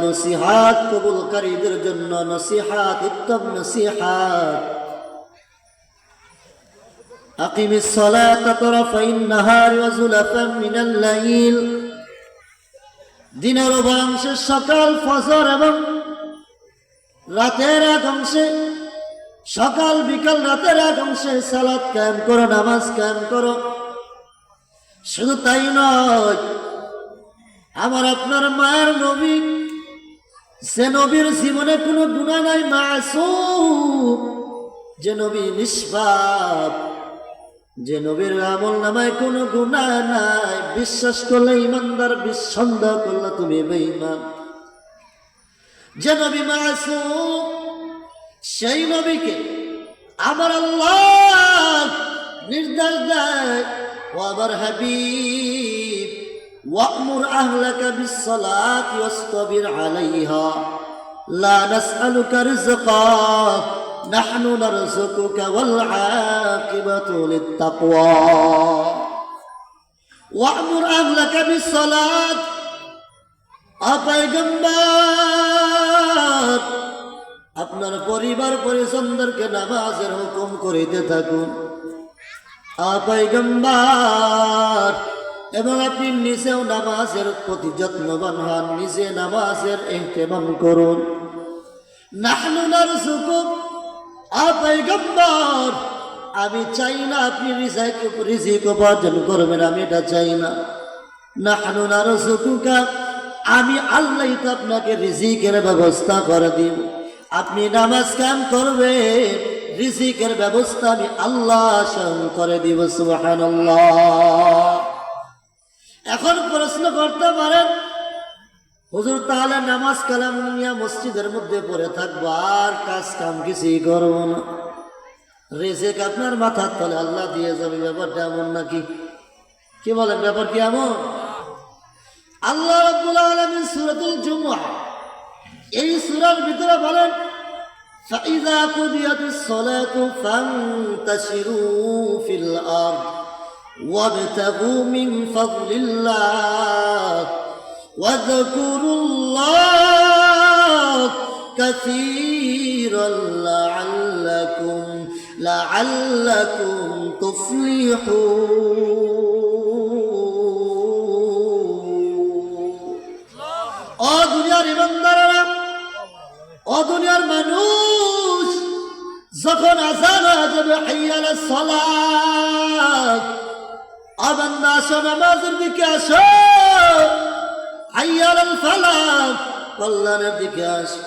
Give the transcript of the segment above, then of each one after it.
নসিহাত কবুলকারীদের জন্য নসিহাত, উত্তম নসিহাত। আকিমিস সালাতা তারাফাইন নাহারি ওয়া যুলাফান মিনাল লাইল, দিনের উভয় অংশে সকাল ফজর এবং রাতের এক অংশে, সকাল বিকাল রাতের এক অংশে সালাত কায়েম করো, নামাজ কায়েম করো। শুধু তাই নয়, আমার আপনার মায়ের নবী, যে নবীর জীবনে কোনো গুনাহ নাই, মাসুম, যে নবী নিষ্পাপ, যে নবীর আমল নামায় কোনো গুনাহ নাই, বিশ্বাস করলে ইমানদার, সন্দেহ করলে তুমি বেঈমান। যে নবী মাসুম, সেই নবীকে আমার আল্লাহ নির্দেশ দেয়, ও আমার হাবিব, ওয়া'মুর আহলাকা বিস-সালাতি ওয়াসতাবির আলাইহা, লা নাসআলুকা রিজকা নাহনু নারযুকুকা ওয়াল আকিবাতু লিত-তাকওয়া। ওয়া'মুর আহলাকা বিস-সালাত, পয়গম্বর আপনার পরিবার পরিজনদেরকে নামাজের হুকুম করিতে থাকুন। পয়গম্বর, এবং আপনি নিজেও নামাজের প্রতি যত্নবান হন, নিজে নামাজের ইহতিমাম করুন। নাহনু নারযুকুক, পয়গম্বর আমি চাই না আপনি রিজিক উপার্জন করবেন, আমি এটা চাই না। নাহনু নারযুকুকা, আমি আল্লাহ তো আপনাকে রিজিকের ব্যবস্থা করে দিব। আপনি নামাজ কায়েম করবেন, রিজিকের ব্যবস্থা আমি আল্লাহ স্বয়ং করে দিব। সুবহানাল্লাহ। এখন প্রশ্ন করতে পারেন, হুজুর তাহলে নামাজ কালাম নিয়ে মসজিদের মধ্যে পড়ে থাকবো, আর কাজ কাম কিছুই করবো না, রিজিক আপনার মাথার তলে আল্লাহ দিয়ে যাবে, ব্যাপারটা এমন নাকি? কি বলেন, ব্যাপার কি এমন? আল্লাহ রাব্বুল আলামিন সূরাতুল জুমআহ এই সূরার ভিতরে বলেন, ফাইযা কুদিয়াতিস সালাতু ফান্তাশিরু ফিল আরদ ওয়াবতাগু মিন ফাদলিল্লাহ ওয়াযকুরুল্লাহ কাসীরান লাআল্লাকুম তুফলিহুন। ও দুনিয়ার ইমানদারেরা, ও দুনিয়ার মানুষ, যখন আযান হয়ে যাবে, হাইয়া আলাস সালাত, বান্দা আসো নামাজের দিকে আসো, হাইয়া আলাল ফালাহ, কল্যাণের দিকে আসো।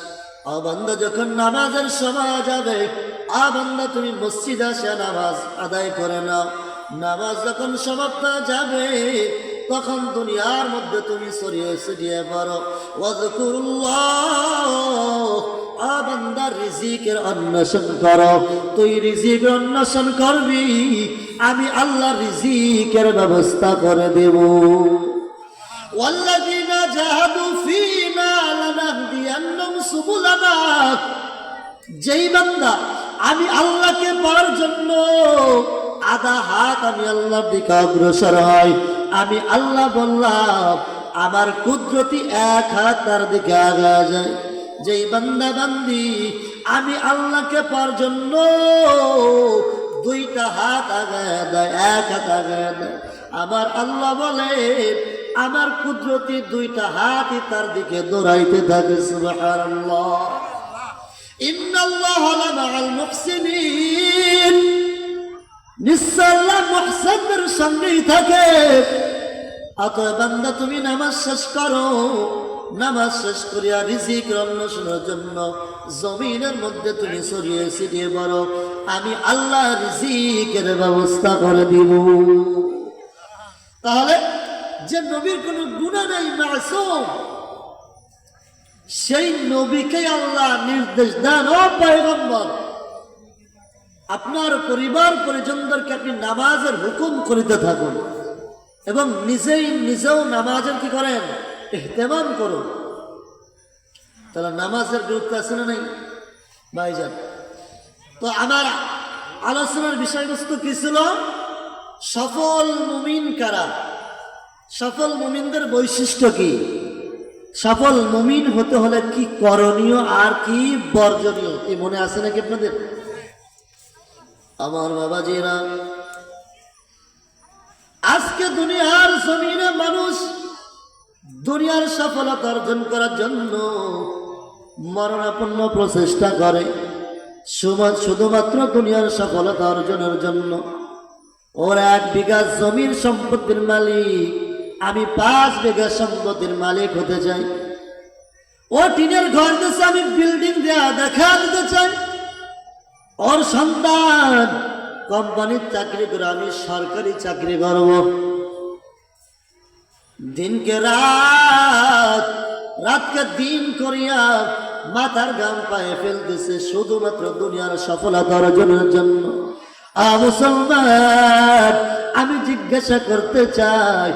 বান্দা যখন নামাজের সময় যাবে, বান্দা তুমি মসজিদে আসে নামাজ আদায় করে নাও। নামাজ যখন সমাপ্ত যাবে, তখন দুনিয়ার মধ্যে তুমি ছড়িয়ে ছিটিয়ে পড়ো। ওয়াযকুরুল্লাহ, বান্দা রিজিকের অন্বেষণ করো। তুই রিজিকের অন্বেষণ করবি, আমি আল্লাহ রিজিকের ব্যবস্থা করে দেব। ওয়াল্লাযীনা জাহাদু ফীনা লানাহদিয়ান্নাহুম সুবুলানা, যেই বান্দা আমি আল্লাহকে পাওয়ার জন্য আধা হাত আমি আল্লাহর দিকে অগ্রসর হয়, আমি আল্লাহ বললাম আমার কুদরতি এক হাত তার দিকে আগায় যায়। যেই বান্দা বান্দি আমি আল্লাহকে পাওয়ার জন্য দুইটা হাত আগায় দেয়, এক হাত আগায় দেয়, আমার আল্লাহ বলে আমার কুদরতি দুইটা হাতই তার দিকে দৌড়াইতে থাকে। সুবহানাল্লাহ। ইন্নাল্লাহা লামাআল মুহসিনিন, নিশ্চয় আল্লাহ মুহসিনদের সঙ্গেই থাকে। অতএব বান্দা তুমি নামাজ শেষ করো, নামাজ শেষ করিয়া রিজিকের অন্বেষণের জন্য জমিনের মধ্যে তুমি ছড়িয়ে ছিটিয়ে পড়ো, আমি আল্লাহ রিজিকের ব্যবস্থা করে দিব। তাহলে যে নবীর কোনো গুনাহ নাই, মাসুম, সেই নবীকে আল্লাহ নির্দেশ দেন, ও পয়গম্বর আপনার পরিবার পরিজনদেরকে আপনি নামাজের হুকুম করিতে থাকুন, এবং নিজেও নামাজের কি করেন, ইহতিমাম করুন। তাহলে নামাজের গুরুত্ব আছে না নাই ভাইজান? তো আমার আলোচনার বিষয়বস্তু কি ছিল? সফল মুমিন কারা, সফল মুমিনদের বৈশিষ্ট্য কি? সফল মুমিন হতে হলে কি করণীয় আর কি বর্জনীয় কি মনে আছে নাকি আপনাদের? আমার বাবাজিরা, আজকে দুনিয়ার জমিনে মানুষ দুনিয়ার সফলতা অর্জন করার জন্য মরণাপন্ন প্রচেষ্টা করে, শুধুমাত্র দুনিয়ার সফলতা অর্জনের জন্য। ওর 1 বিঘা জমির সম্পত্তির মালিক, আমি 5 বিঘা সম্পত্তির মালিক হতে চাই। ও টিনের ঘর দিয়েছে, আমি বিল্ডিং দেয়া দেখা দিতে চাই। ওর সন্তান কোম্পানির চাকরি করে, আমি সরকারি চাকরি করব। দিনকে রাত, রাতকে দিন করিয়া মাথার ঘাম পায়ে ফেলতেছে শুধুমাত্র দুনিয়ার সফলতা অর্জনের জন্য। মুসলমান, আমি জিজ্ঞাসা করতে চাই,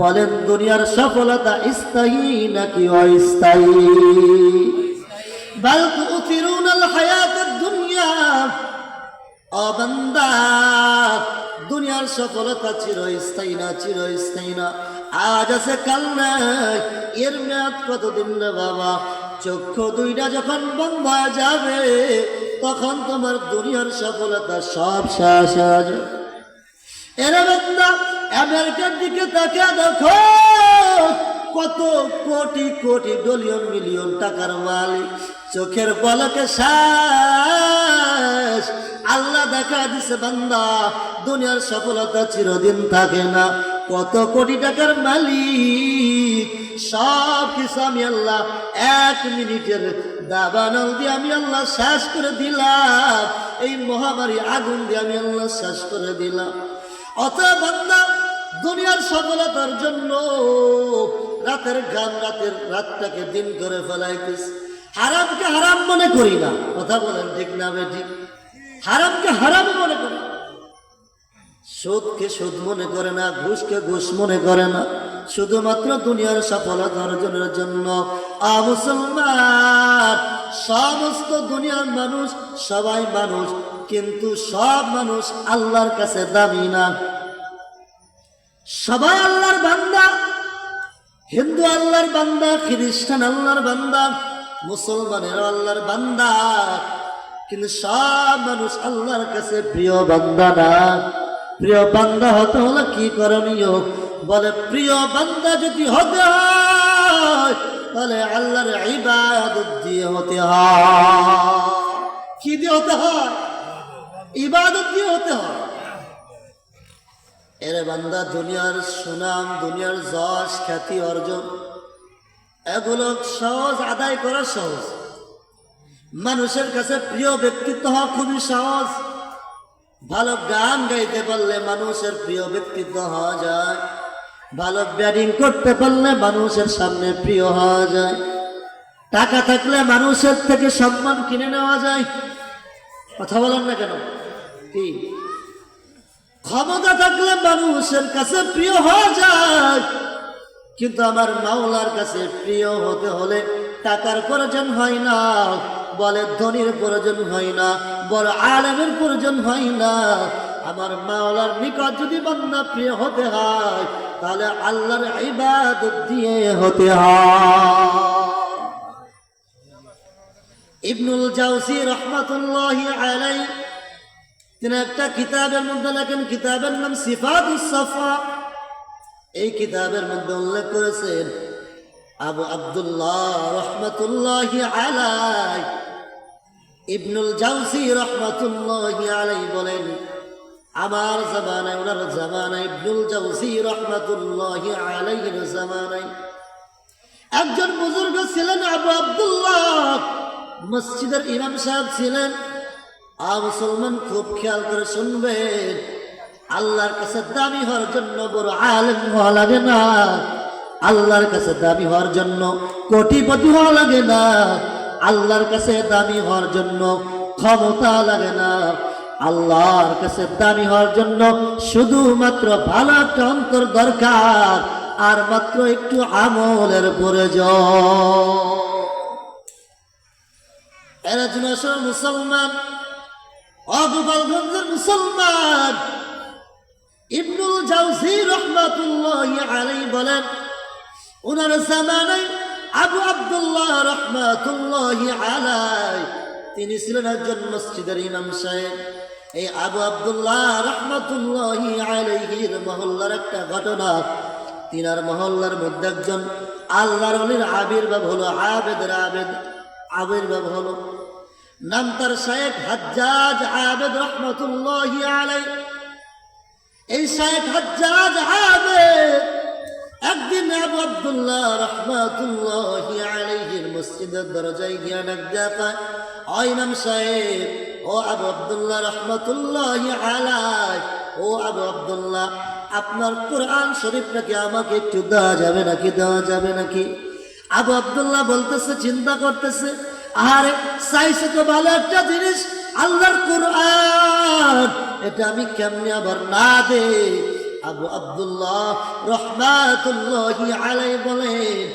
বলেন দুনিয়ার সফলতা স্থায়ী নাকি অস্থায়ী? বাল তুথিরুনাল হায়াতাদ দুনিয়া, ও বান্দা, দুনিয়ার সফলতা চিরস্থায়ী না, চিরস্থায়ী না। আজ আছে কাল নাই, এর মেয়াদ কতদিন রে বাবা? চক্ষু দুইটা যখন বন্ধ হয়ে যাবে তখন তোমার দুনিয়ার সফলতা সব শেষ হয়ে যাবে। এরা বান্দা, আমেরিকার দিকে তাকিয়ে দেখো, কত কোটি কোটি বিলিয়ন মিলিয়ন টাকার মালিক, চোখের পলকে শেষ। আল্লাহ দেখা দিছে বান্দা, দুনিয়ার সফলতা চিরদিন থাকে না। কত কোটি টাকার মালিক, সব কিছু আমি আল্লাহ 1 মিনিটের দাবানল দিয়ে আমি আল্লাহ শেষ করে দিলাম। এই মহামারী আগুন দিয়ে আমি আল্লাহ শেষ করে দিলাম। অতএব বান্দা, দুনিয়ার সফলতার জন্য রাতের ঘাম, রাতটাকে দিন করে ফেলাইতেছে। হারামকে হারাম মনে করি না, কথা বলেন ঠিক না বেঠিক? হারামকে হারাম মনে করি, সুদকে সুদ মনে করে না, ঘুষকে ঘুষ মনে করে না, শুধুমাত্র দুনিয়ার সফলতা অর্জনের জন্য। মুসলমান, সমস্ত দুনিয়ার মানুষ সবাই মানুষ, কিন্তু সব মানুষ আল্লাহর কাছে দামি না। সবাই আল্লাহর বান্দা, হিন্দু আল্লাহর বান্দা, খ্রিস্টান আল্লাহর বান্দা, মুসলমানের আল্লাহর বান্দা, কিন্তু সব মানুষ আল্লাহর কাছে প্রিয় বান্দা না। প্রিয় বান্দা হতে হলে কি করণীয়? বলে, প্রিয় বান্দা যদি হতে হয় তাহলে আল্লাহর ইবাদত দিয়ে হতে হয়। কি দিয়ে হতে হয়? ইবাদত দিয়ে হতে হয়। এরে বান্দা, দুনিয়ার সুনাম, দুনিয়ার যশ খ্যাতি অর্জন, এগুলো সহজ, আদায় করা সহজ। মানুষের কাছে প্রিয় ব্যক্তিত্ব হওয়া খুবই সহজ। ভালো গান গাইতে পারলে মানুষের প্রিয় ব্যক্তিত্ব হওয়া যায়। ভালো ব্যাটিং করতে পারলে মানুষের সামনে প্রিয় হওয়া যায়। টাকা থাকলে মানুষের থেকে সম্মান কিনে নেওয়া যায়। কথা বলেন না কেন? কি ক্ষমতা থাকলে মানুষের কাছে প্রিয় হওয়া যায়, কিন্তু আমার মাওলার কাছে প্রিয় হতে হলে টাকার প্রয়োজন হয় না, বলে ধনীর প্রয়োজন হয় না, বড় আলেমের প্রয়োজন হয় না। আমার মাওলার নিকট যদি বান্দা প্রিয় হতে হয় তাহলে আল্লাহর ইবাদত দিয়ে হতে হয়। ইবনুল জাওজি রাহমাতুল্লাহি আলাইহি তিনি একটা কিতাবের মধ্যে লেখেন, কিতাবের নাম সিফাতুস সাফা। এই কিতাবের মধ্যে উল্লেখ করেছেন আবু আব্দুল্লাহ রাহমাতুল্লাহি আলাইহি, ইবনুল জাওজি রাহমাতুল্লাহি আলাইহি বলেন, আমার জামানায়, ওনার জামানায়, ইবনুল জাওজি রাহমাতুল্লাহি আলাইহির জামানায় একজন বুজুর্গ ছিলেন, আবু আব্দুল্লাহ, মসজিদের ইমাম সাহেব ছিলেন। মুসলমান খুব খেয়াল করে শুনবেন, আল্লাহর কাছে দামি হওয়ার জন্য বড় আলেম হওয়া লাগে না। আল্লাহর কাছে দামি হওয়ার জন্য কোটিপতি হওয়া লাগে না। আল্লাহর কাছে দামি হওয়ার জন্য ক্ষমতা লাগে না। আল্লাহর কাছে দামি হওয়ার জন্য শুধুমাত্র ভালো একটা অন্তর দরকার, আর মাত্র একটু আমলের প্রয়োজন। এরা জন্য মুসলমান, গোপালগঞ্জের মুসলমান, ইবনুল জাওজি রাহমাতুল্লাহি আলাইহি বলেন, ওনার জামানায় আবু আব্দুল্লাহ রহমাতুল্লাহি আলাইহি তিনি ছিলেন একজন মসজিদের ইমাম সাহেব। এই আবু আব্দুল্লাহ রহমাতুল্লাহি আলাইহির মহল্লার একটা ঘটনা, তিনার মহল্লার মধ্যে একজন আল্লাহর ওলির আবির্ভাব হলো, আবির্ভাব হলো। নাম তার শেখ হাজ্জাজ আবেদ রহমাতুল্লাহি আলাইহি। এই শেখ হাজ্জাজ আবেদ একদিন আবু আব্দুল্লাহ রহমাতুল্লাহি আলাইহির মসজিদের দরজায় গিয়ে ডাক দেয়, ও ইমাম সাহেব, ও আবু আব্দুল্লাহ রহমাতুল্লাহি আলাইহি, ও আবু আব্দুল্লাহ, আপনার কোরআন শরীফটাকে আমাকে একটু দেওয়া যাবে নাকি? আবু আব্দুল্লাহ বলতেছে, চিন্তা করতেছে, আরে চাইছে তো ভালো একটা জিনিস, আল্লাহর কোরআন, এটা আমি কেমনে আবার না দে? আবু আব্দুল্লাহ রহমাতুল্লাহি আলাইহি বলেন,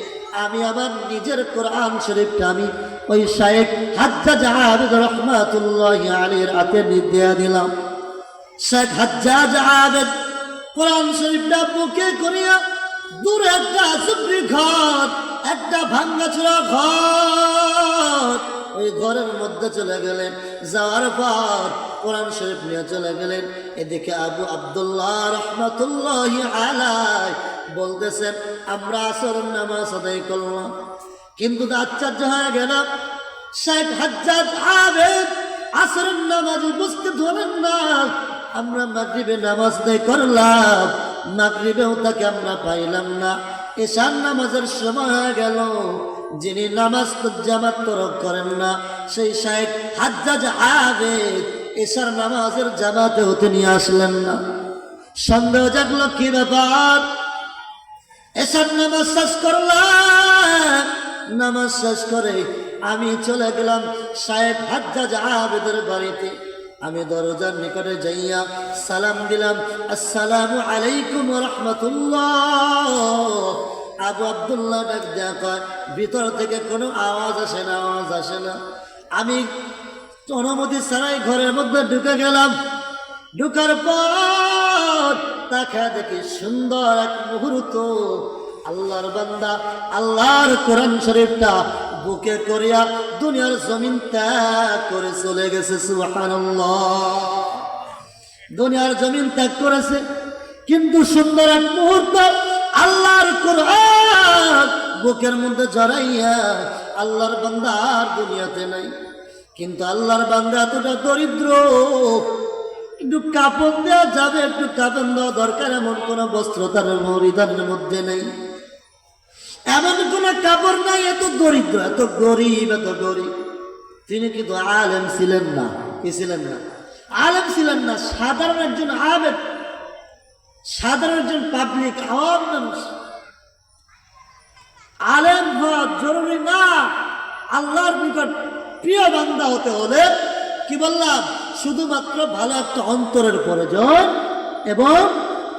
আমি আমার নিজের কোরআন শরীফটা আমি ওই শেখ হাজ্জাজ আবেদ রহমাতুল্লাহি আলাইহির হাতে দিয়ে দিলাম। শেখ হাজ্জাজ আবেদ কোরআন শরীফটা বুকে করিয়া দূরে একটা চুপড়ি ঘর, একটা ভাঙ্গাচোরা ঘর, ওই ঘরের মধ্যে চলে গেলেন। যাওয়ার পর কোরআন শরীফ নিয়ে চলে গেলেন। এদিকে আবু আব্দুল্লাহ রহমাতুল্লাহি আলাইহি বলতেছেন, আমরা আসরের নামাজ আদায় করলাম, কিন্তু আশ্চর্য হয়ে গেল, শেখ হাজ্জাজ আবেদ আসরের নামাজ উপস্থিত হলেন না। আমরা মাগরিবে নামাজ আদায় করলাম, মাগরিবেও তাকে আমরা পাইলাম না। এশার নামাজের সময় হয়ে গেল, যিনি নামাজ জামাত তরক করেন না সেই শেখ হাজ্জাজ আবেদ এশার নামাজের জামাতেও তিনি আসলেন না। সন্দেহ জাগলো, কি ব্যাপার? এশার নামাজ শেষ করলাম, নামাজ শেষ করে আমি চলে গেলাম শেখ হাজ্জাজ আবেদের বাড়িতে। আমি দরজার নিকটে যাইয়া সালাম দিলাম, আসসালামু আলাইকুম ওয়া রাহমাতুল্লাহ। আবু আব্দুল্লাহ ডাক দেখা, ভিতর থেকে কোনো আওয়াজ আসে না। আমি অনুমতি ছাড়াই ঘরের মধ্যে ঢুকে গেলাম। ঢুকার পর তাকে দেখি সুন্দর এক মুহূর্ত, আল্লাহর বান্দা আল্লাহর কোরআন শরীফটা বুকে করিয়া দুনিয়ার জমিন ত্যাগ করে চলে গেছে। সুবহানাল্লাহ, দুনিয়ার জমিন ত্যাগ করেছে, কিন্তু সুন্দর এক মুহূর্ত আল্লাহর কোরআন বুকের মধ্যে জড়াইয়া আল্লাহর বান্দা আর দুনিয়াতে নাই। কিন্তু আল্লাহর বান্দা এতটা দরিদ্র, একটু কাপড় দেওয়া যাবে, একটু কাপড় দেওয়া দরকার, এমন কোন বস্ত্র তার পরিধানের মধ্যে নেই, এমন কোন কাপড় নাই। এত দরিদ্র, এত গরিব। তিনি কিন্তু আলেম ছিলেন না। কি ছিলেন না? আলেম ছিলেন না, সাধারণ একজন আবেদ, সাধারণ একজন পাবলিক আওয়াম মানুষ। আলেম হওয়া জরুরি না, আল্লাহর নিকট প্রিয় বান্দা হতে হলে কি বললাম, শুধুমাত্র ভালো একটা অন্তরের প্রয়োজন এবং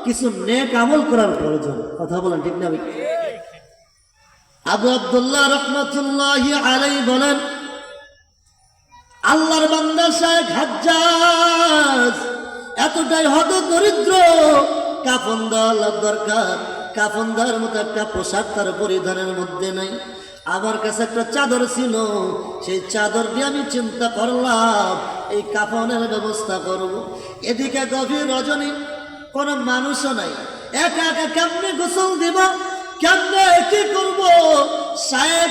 কিছু নেক আমল করার প্রয়োজন। কথা বলেন ঠিক না? আবু আব্দুল্লাহ রহমাতুল্লাহি আলাইহি বলেন, আল্লাহর বান্দা শেখ হাজ্জাজ এতটাই হত দরিদ্র, কাফন দেওয়ার দরকার, কাফন দেওয়ার মতো একটা পোশাক তার পরিধানের মধ্যে নাই। আমার কাছে একটা চাদর ছিল, সেই চাদর দিয়ে আমি চিন্তা করলাম এই কাফনের ব্যবস্থা করব। এদিকে গভীর রজনী, কোনো মানুষও নাই, একা একা কেমনে গোসল দিব, কেমনে কি করব? শেখ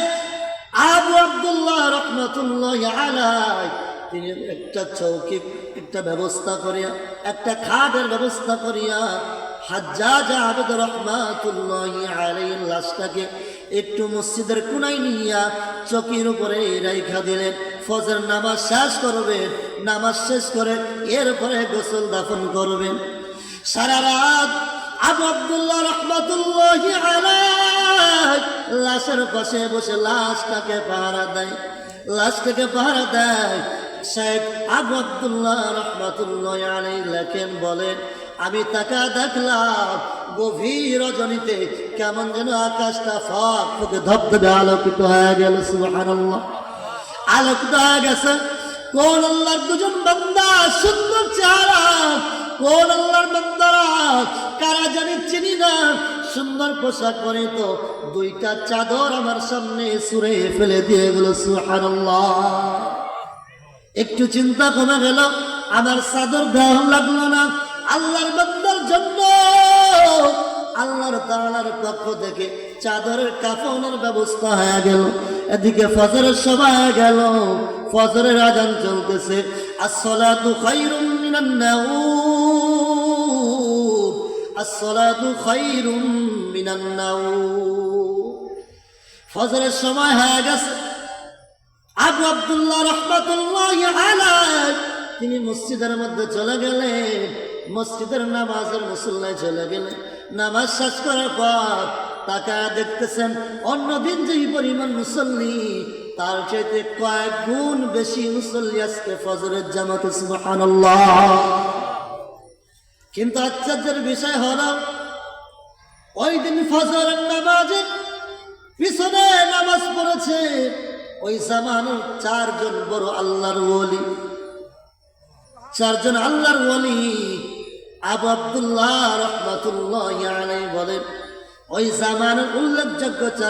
আবু আব্দুল্লাহ রহমাতুল্লাহি আলাইহি তিনি একটা চৌকি, একটা ব্যবস্থা করিয়া, একটা খাটের ব্যবস্থা করিয়া হাজ্জাজ আবেদ রহমাতুল্লাহি আলাইহির লাশটাকে একটু মসজিদের কোনায় নিয়া চকির উপরে রাইখা দিলেন। ফজর নামাজ শেষ করবেন, নামাজ শেষ করে এরপরে গোসল দাফন করবেন। সারা রাত আবু আব্দুল্লাহ রহমাতুল্লাহি আলাইহি লাশের পাশে বসে লাশটাকে পাহারা দেয়। শেখ আবু আব্দুল্লাহ রহমাতুল্লাহি আলাইহি লেখেন, বলেন, আমি তাকা দেখলাম গভীর রজনীতে কেমন যেন আকাশটা ফকফকে ধবধবে আলোকিত হয়ে গেল। সুবহানাল্লাহ, আলোকিত হয়ে গেছে। কোন আল্লাহর দুজন বান্দা, সুন্দর চেহারা, কোন আল্লাহর বান্দারা কারা জানি চিনি না, সুন্দর পোশাক পরিত দুইটা চাদর আমার সামনে ছুঁড়ে ফেলে দিয়ে গেল। সুবহানাল্লাহ। একটু চিন্তা কমে গেল, আমার চাদর দেওয়া লাগলো না। আল্লাহর বান্দার জন্য আল্লাহর তাআলার পক্ষ থেকে চাদরের কাফনের ব্যবস্থা হয়ে গেল। এদিকে ফজরের সময় হয়ে গেল, ফজরের আজান চলতেছে। আসসালাতু খায়রুম মিনান নাওম, আসসালাতু খায়রুম মিনান নাওম। ফজরের সময় হয়ে গেছে। আবু আব্দুল্লাহ রাহমাতুল্লাহি আলাইহি তিনি মসজিদের মধ্যে চলে গেলেন, মসজিদের নামাজের মুসল্লায় চলে গেলেন। নামাজ শেষ করার পর তাকায় দেখতেছেন অন্যদিন যেই পরিমাণ মুসল্লি, তার চাইতে কয়েক গুণ বেশি মুসল্লি আজকে ফজরের জামাতে। সুবহানাল্লাহ। কিন্তু আশ্চর্যের বিষয় হলো, ওই দিন ফজরের নামাজের পিছনে নামাজ পড়েছে ওই জামানার চারজন বড় আল্লাহর ওলি। চারজন আল্লাহর ওলি। আবু আব্দুল্লাহ রাহমাতুল্লাহি আলাইহি বলেন, ওই জামানার উল্লেখযোগ্য চার